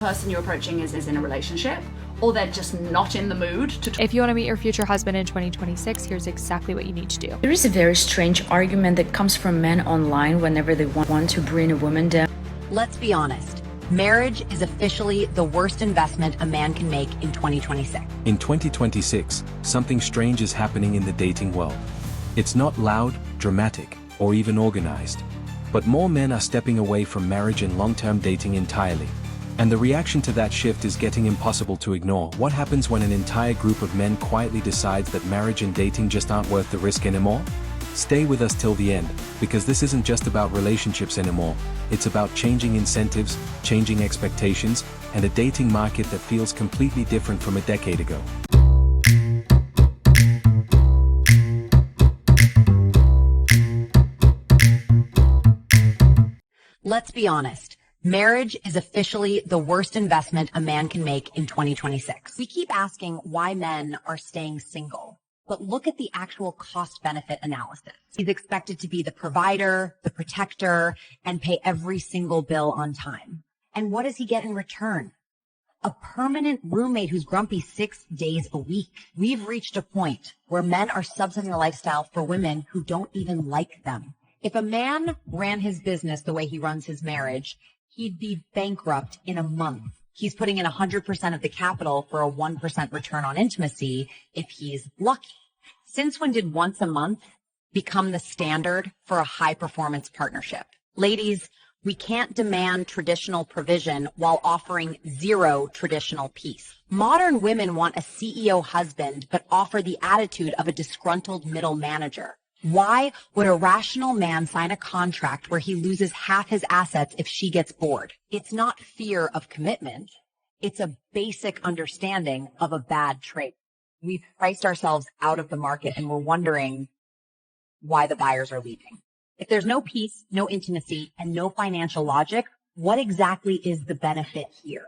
person you're approaching is in a relationship, or they're just not in the mood to If you want to meet your future husband in 2026, here's exactly what you need to do. There is a very strange argument that comes from men online whenever they want to bring a woman down. Let's be honest. Marriage is officially the worst investment a man can make in 2026. In 2026, something strange is happening in the dating world. It's not loud, dramatic, or even organized. But more men are stepping away from marriage and long-term dating entirely. And the reaction to that shift is getting impossible to ignore. What happens when an entire group of men quietly decides that marriage and dating just aren't worth the risk anymore? Stay with us till the end, because this isn't just about relationships anymore. It's about changing incentives, changing expectations, and a dating market that feels completely different from a decade ago. Let's be honest. Marriage is officially the worst investment a man can make in 2026. We keep asking why men are staying single, but look at the actual cost-benefit analysis. He's expected to be the provider, the protector, and pay every single bill on time. And what does he get in return? A permanent roommate who's grumpy 6 days a week. We've reached a point where men are subsidizing a lifestyle for women who don't even like them. If a man ran his business the way he runs his marriage, he'd be bankrupt in a month. He's putting in 100% of the capital for a 1% return on intimacy if he's lucky. Since when did once a month become the standard for a high-performance partnership? Ladies, we can't demand traditional provision while offering zero traditional peace. Modern women want a CEO husband but offer the attitude of a disgruntled middle manager. Why would a rational man sign a contract where he loses half his assets if she gets bored? It's not fear of commitment. It's a basic understanding of a bad trade. We've priced ourselves out of the market and we're wondering why the buyers are leaving. If there's no peace, no intimacy, and no financial logic, what exactly is the benefit here?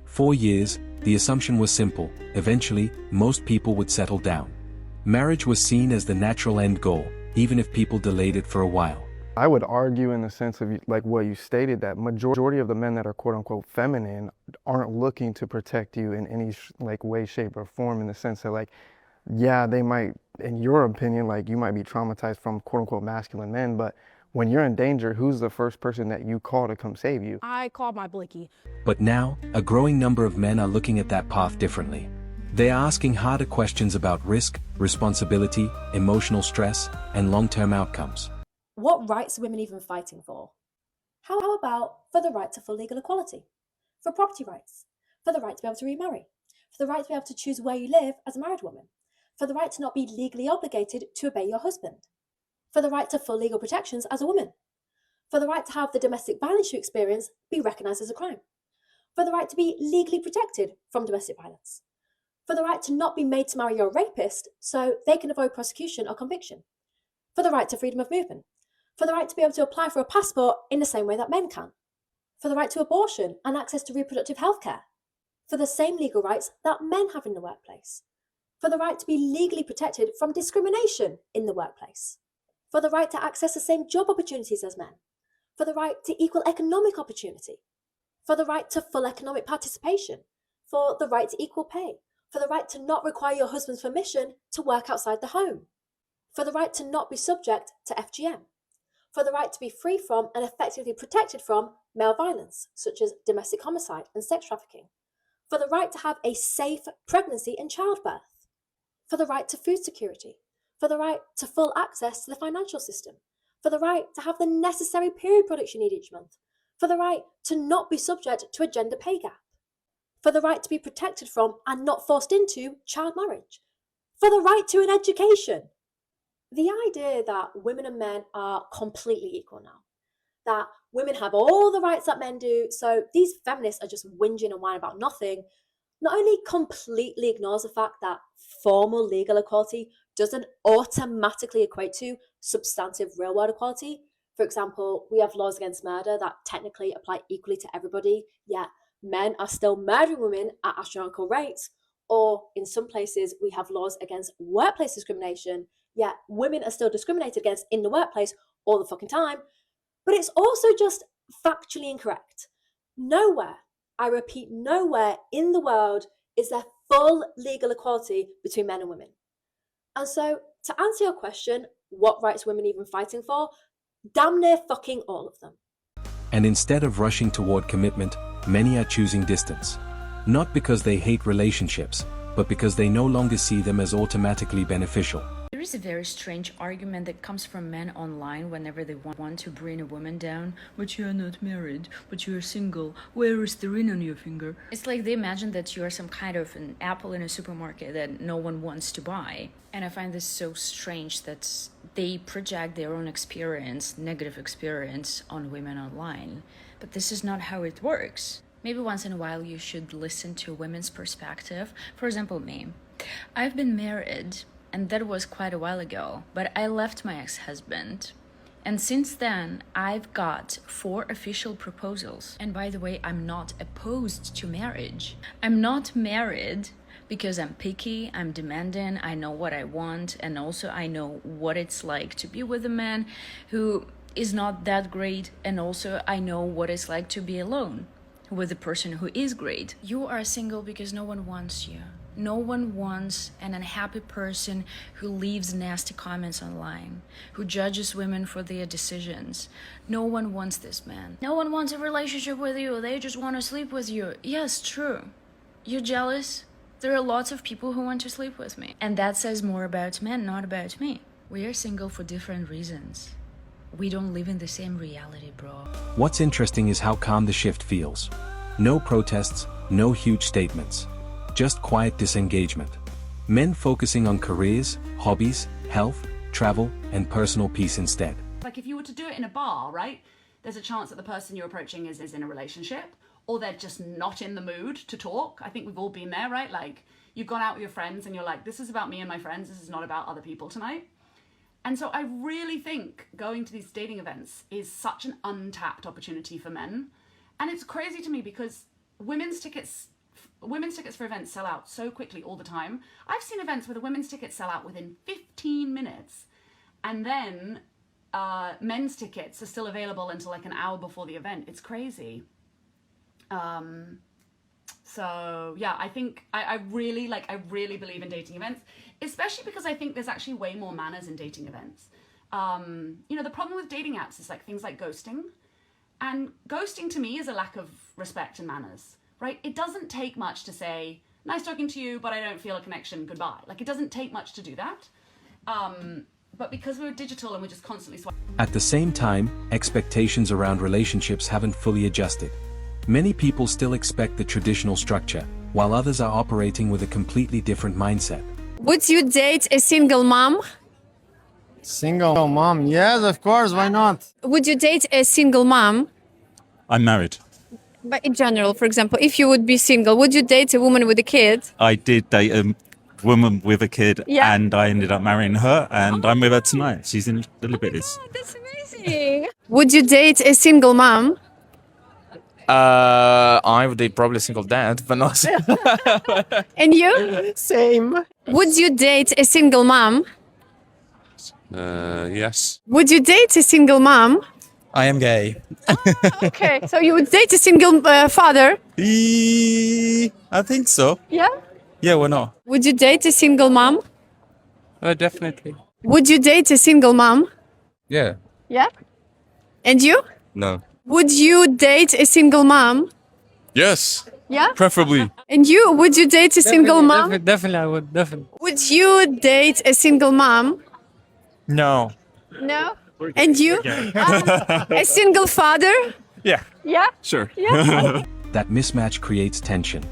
4 years, the assumption was simple. Eventually, most people would settle down. Marriage was seen as the natural end goal, even if people delayed it for a while. I would argue in the sense of like what you stated, that majority of the men that are quote unquote feminine aren't looking to protect you in any like way, shape or form, in the sense that like, yeah, they might, in your opinion, like you might be traumatized from quote unquote masculine men, but when you're in danger, who's the first person that you call to come save you? I called my blicky. But now, a growing number of men are looking at that path differently. They are asking harder questions about risk, responsibility, emotional stress, and long-term outcomes. What rights are women even fighting for? How about for the right to full legal equality? For property rights? For the right to be able to remarry? For the right to be able to choose where you live as a married woman? For the right to not be legally obligated to obey your husband? For the right to full legal protections as a woman? For the right to have the domestic violence you experience be recognised as a crime? For the right to be legally protected from domestic violence? For the right to not be made to marry your rapist so they can avoid prosecution or conviction? For the right to freedom of movement? For the right to be able to apply for a passport in the same way that men can? For the right to abortion and access to reproductive health care? For the same legal rights that men have in the workplace? For the right to be legally protected from discrimination in the workplace? For the right to access the same job opportunities as men? For the right to equal economic opportunity? For the right to full economic participation? For the right to equal pay? For the right to not require your husband's permission to work outside the home? For the right to not be subject to FGM? For the right to be free from and effectively protected from male violence, such as domestic homicide and sex trafficking? For the right to have a safe pregnancy and childbirth? For the right to food security? For the right to full access to the financial system? For the right to have the necessary period products you need each month? For the right to not be subject to a gender pay gap? For the right to be protected from and not forced into child marriage? For the right to an education? The idea that women and men are completely equal now, that women have all the rights that men do, so these feminists are just whinging and whining about nothing, not only completely ignores the fact that formal legal equality doesn't automatically equate to substantive real-world equality. For example, we have laws against murder that technically apply equally to everybody, yet men are still murdering women at astronomical rates. Or in some places, we have laws against workplace discrimination, yet women are still discriminated against in the workplace all the fucking time. But it's also just factually incorrect. Nowhere I repeat, nowhere in the world is there full legal equality between men and women. And so, to answer your question, what rights are women even fighting for? Damn near fucking all of them. And instead of rushing toward commitment, many are choosing distance. Not because they hate relationships, but because they no longer see them as automatically beneficial. There is a very strange argument that comes from men online whenever they want to bring a woman down. But you are not married, but you are single. Where is the ring on your finger? It's like they imagine that you are some kind of an apple in a supermarket that no one wants to buy. And I find this so strange that they project their own experience, negative experience, on women online. But this is not how it works. Maybe once in a while you should listen to women's perspective. For example, me. I've been married, and that was quite a while ago, but I left my ex-husband. And since then, I've got 4 official proposals. And by the way, I'm not opposed to marriage. I'm not married because I'm picky, I'm demanding, I know what I want, and also I know what it's like to be with a man who is not that great, and also I know what it's like to be alone with a person who is great. You are single because no one wants you. No one wants an unhappy person who leaves nasty comments online, who judges women for their decisions. No one wants this man. No one wants a relationship with you. They just want to sleep with you. Yes, true. You're jealous? There are lots of people who want to sleep with me. And that says more about men, not about me. We are single for different reasons. We don't live in the same reality, bro. What's interesting is how calm the shift feels. No protests, no huge statements. Just quiet disengagement. Men focusing on careers, hobbies, health, travel, and personal peace instead. Like if you were to do it in a bar, right? There's a chance that the person you're approaching is in a relationship, or they're just not in the mood to talk. I think we've all been there, right? Like you've gone out with your friends and you're like, this is about me and my friends. This is not about other people tonight. And so I really think going to these dating events is such an untapped opportunity for men. And it's crazy to me because women's tickets for events sell out so quickly all the time. I've seen events where the women's tickets sell out within 15 minutes. And then men's tickets are still available until like an hour before the event. It's crazy. So yeah, I think I really believe in dating events, especially because I think there's actually way more manners in dating events. You know, the problem with dating apps is like things like ghosting. And ghosting to me is a lack of respect and manners, right? It doesn't take much to say, nice talking to you, but I don't feel a connection, goodbye. Like it doesn't take much to do that. But because we're digital and we're just constantly swiping. At the same time, expectations around relationships haven't fully adjusted. Many people still expect the traditional structure, while others are operating with a completely different mindset. Would you date a single mom? Single mom, yes, of course, why not? Would you date a single mom? I'm married. But in general, for example, if you would be single, would you date a woman with a kid? I did date a woman with a kid, Yeah. and I ended up marrying her, and I'm with her tonight. She's in the Liberties. Oh, that's amazing. Would you date a single mom? I would date probably a single dad, but not. And you? Same. Would you date a single mom? Yes. Would you date a single mom? I am gay. Okay, so you would date a single father? I think so. Yeah. Yeah, why not? Would you date a single mom? Definitely. Would you date a single mom? Yeah. Yeah. And you? No. Would you date a single mom? Yes. Yeah. Preferably. And you? Would you date a single mom? Definitely, I would. Definitely. Would you date a single mom? No. No. And you? A single father? Yeah, Yeah. sure. Yeah. That mismatch creates tension.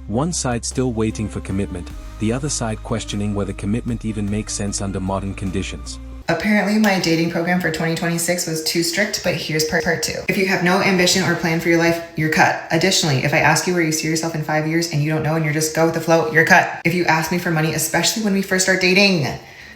One side still waiting for commitment, the other side questioning whether commitment even makes sense under modern conditions. Apparently my dating program for 2026 was too strict, but here's part 2. If you have no ambition or plan for your life, you're cut. Additionally, if I ask you where you see yourself in 5 years and you don't know and you're just go with the flow, you're cut. If you ask me for money, especially when we first start dating,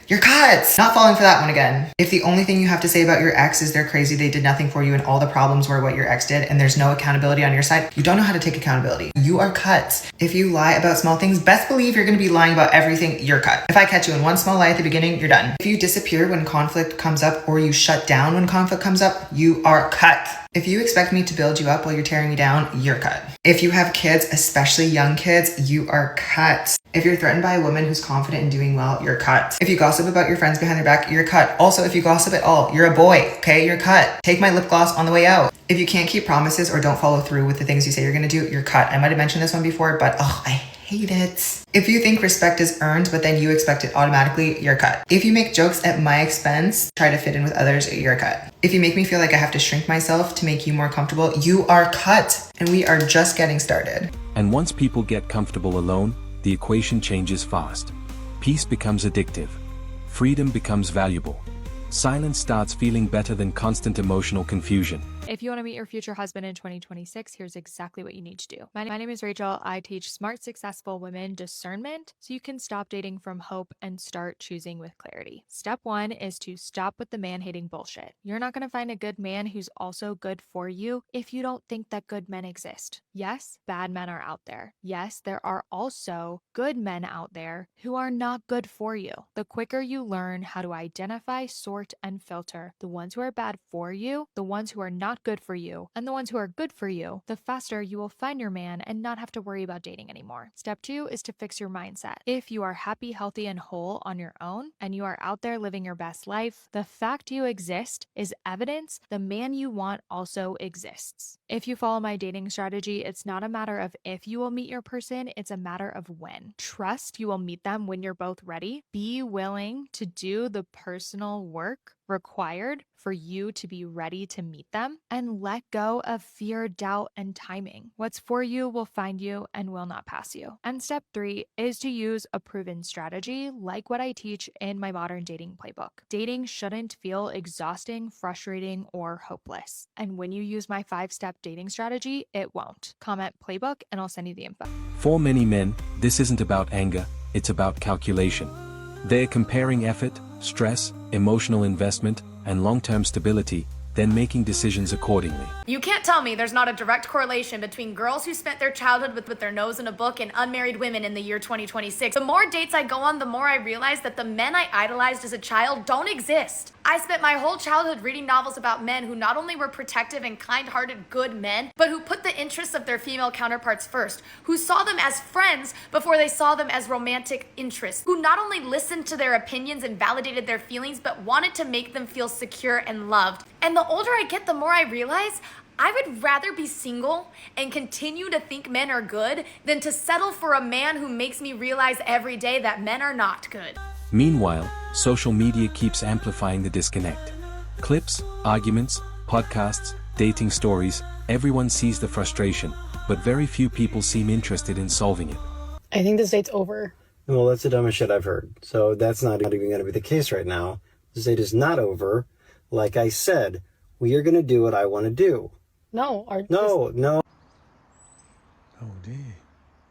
you're cut. Not falling for that one again. If the only thing you have to say about your ex is they're crazy, they did nothing for you, and all the problems were what your ex did, and there's no accountability on your side, you don't know how to take accountability. You are cut. If you lie about small things, best believe you're going to be lying about everything, you're cut. If I catch you in one small lie at the beginning, you're done. If you disappear when conflict comes up or you shut down when conflict comes up, you are cut. If you expect me to build you up while you're tearing me down, you're cut. If you have kids, especially young kids, you are cut. If you're threatened by a woman who's confident in doing well, you're cut. If you gossip about your friends behind their back, you're cut. Also, if you gossip at all, you're a boy, okay? You're cut. Take my lip gloss on the way out. If you can't keep promises or don't follow through with the things you say you're gonna do, you're cut. I might have mentioned this one before, but I hate it. If you think respect is earned, but then you expect it automatically, you're cut. If you make jokes at my expense, try to fit in with others, you're cut. If you make me feel like I have to shrink myself to make you more comfortable, you are cut. And we are just getting started. And once people get comfortable alone, the equation changes fast. Peace becomes addictive. Freedom becomes valuable. Silence starts feeling better than constant emotional confusion. If you want to meet your future husband in 2026, here's exactly what you need to do. My name is Rachel. I teach smart, successful women discernment so you can stop dating from hope and start choosing with clarity. Step 1 is to stop with the man-hating bullshit. You're not going to find a good man who's also good for you if you don't think that good men exist. Yes, bad men are out there. Yes, there are also good men out there who are not good for you. The quicker you learn how to identify, sort, and filter the ones who are bad for you, the ones who are not good for you, and the ones who are good for you, the faster you will find your man and not have to worry about dating anymore. Step 2 is to fix your mindset. If you are happy, healthy, and whole on your own, and you are out there living your best life, the fact you exist is evidence the man you want also exists. If you follow my dating strategy, it's not a matter of if you will meet your person, it's a matter of when. Trust you will meet them when you're both ready. Be willing to do the personal work required for you to be ready to meet them, and let go of fear, doubt, and timing. What's for you will find you and will not pass you. And step 3 is to use a proven strategy like what I teach in my modern dating playbook. Dating shouldn't feel exhausting, frustrating, or hopeless. And when you use my 5-step dating strategy, it won't. Comment playbook and I'll send you the info. For many men, this isn't about anger, it's about calculation. They're comparing effort, stress, emotional investment, and long-term stability, then making decisions accordingly. You can't tell me there's not a direct correlation between girls who spent their childhood with their nose in a book and unmarried women in the year 2026. The more dates I go on, the more I realize that the men I idolized as a child don't exist. I spent my whole childhood reading novels about men who not only were protective and kind-hearted good men, but who put the interests of their female counterparts first, who saw them as friends before they saw them as romantic interests, who not only listened to their opinions and validated their feelings, but wanted to make them feel secure and loved. And the older I get, the more I realize I would rather be single and continue to think men are good than to settle for a man who makes me realize every day that men are not good. Meanwhile, social media keeps amplifying the disconnect. Clips, arguments, podcasts, dating stories, everyone sees the frustration, but very few people seem interested in solving it. I think this date's over. Well, that's the dumbest shit I've heard. So that's not even going to be the case right now. This date is not over. Like I said, we are going to do what I want to do. No. No. Oh dear.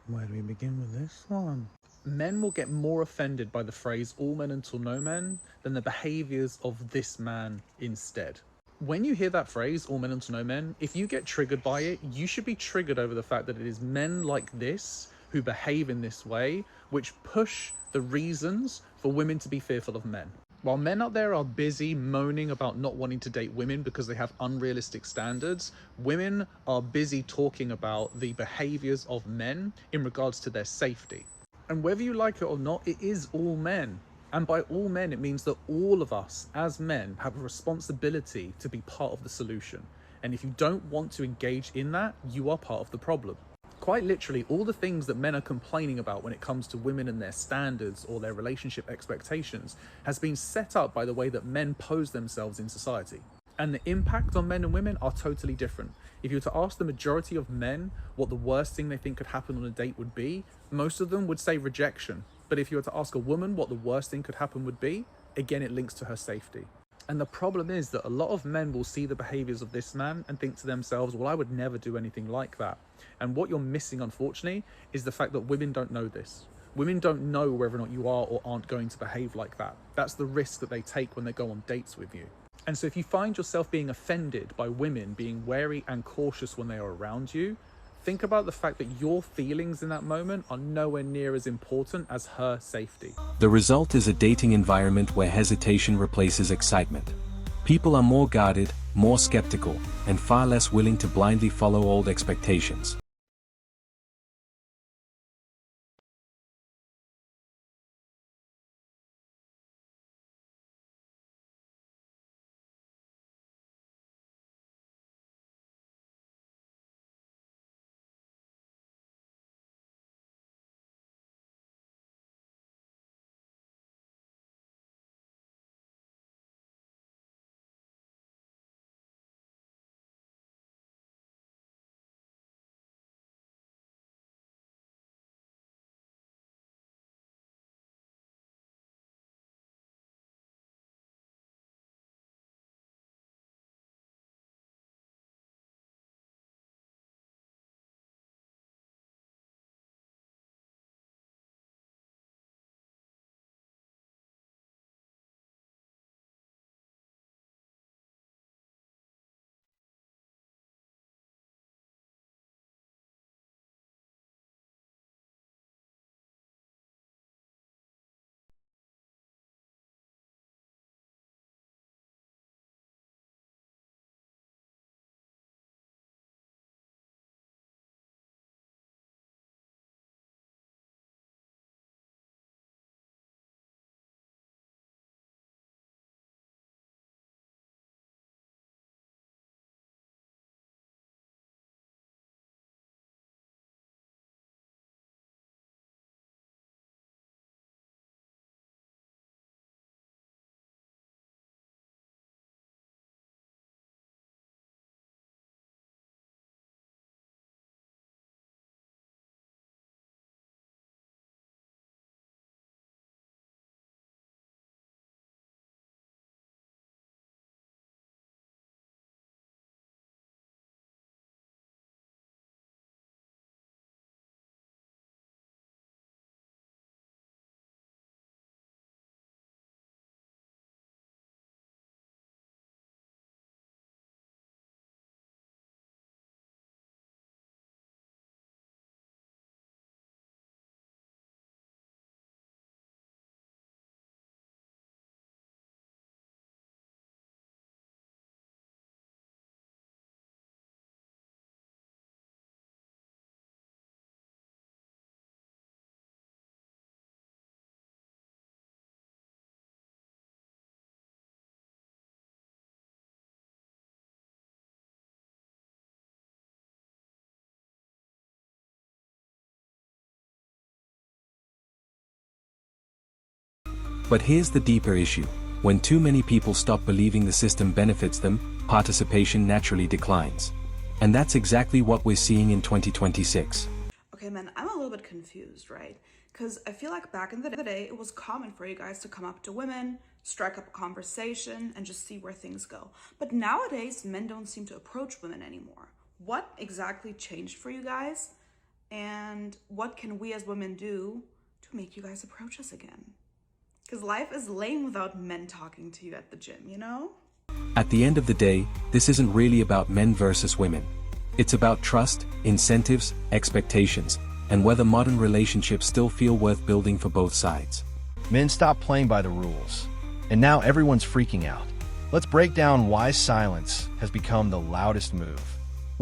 Where do we begin with this one? Men will get more offended by the phrase all men until no men than the behaviors of this man instead. When you hear that phrase, all men until no men, if you get triggered by it, you should be triggered over the fact that it is men like this who behave in this way, which push the reasons for women to be fearful of men. While men out there are busy moaning about not wanting to date women because they have unrealistic standards, women are busy talking about the behaviors of men in regards to their safety. And whether you like it or not, it is all men. And by all men, it means that all of us as men have a responsibility to be part of the solution. And if you don't want to engage in that, you are part of the problem. Quite literally, all the things that men are complaining about when it comes to women and their standards or their relationship expectations has been set up by the way that men pose themselves in society. And the impact on men and women are totally different. If you were to ask the majority of men what the worst thing they think could happen on a date would be, most of them would say rejection. But if you were to ask a woman what the worst thing could happen would be, again, it links to her safety. And the problem is that a lot of men will see the behaviors of this man and think to themselves, well, I would never do anything like that. And what you're missing, unfortunately, is the fact that women don't know this. Women don't know whether or not you are or aren't going to behave like that. That's the risk that they take when they go on dates with you. And so if you find yourself being offended by women being wary and cautious when they are around you, think about the fact that your feelings in that moment are nowhere near as important as her safety. The result is a dating environment where hesitation replaces excitement. People are more guarded, more skeptical, and far less willing to blindly follow old expectations. But here's the deeper issue. When too many people stop believing the system benefits them, participation naturally declines. And that's exactly what we're seeing in 2026. Okay, man, I'm a little bit confused, right? Because I feel like back in the day, it was common for you guys to come up to women, strike up a conversation, and just see where things go. But nowadays, men don't seem to approach women anymore. What exactly changed for you guys? And what can we as women do to make you guys approach us again? Because life is lame without men talking to you at the gym, you know? At the end of the day, this isn't really about men versus women. It's about trust, incentives, expectations, and whether modern relationships still feel worth building for both sides. Men stopped playing by the rules, and now everyone's freaking out. Let's break down why silence has become the loudest move.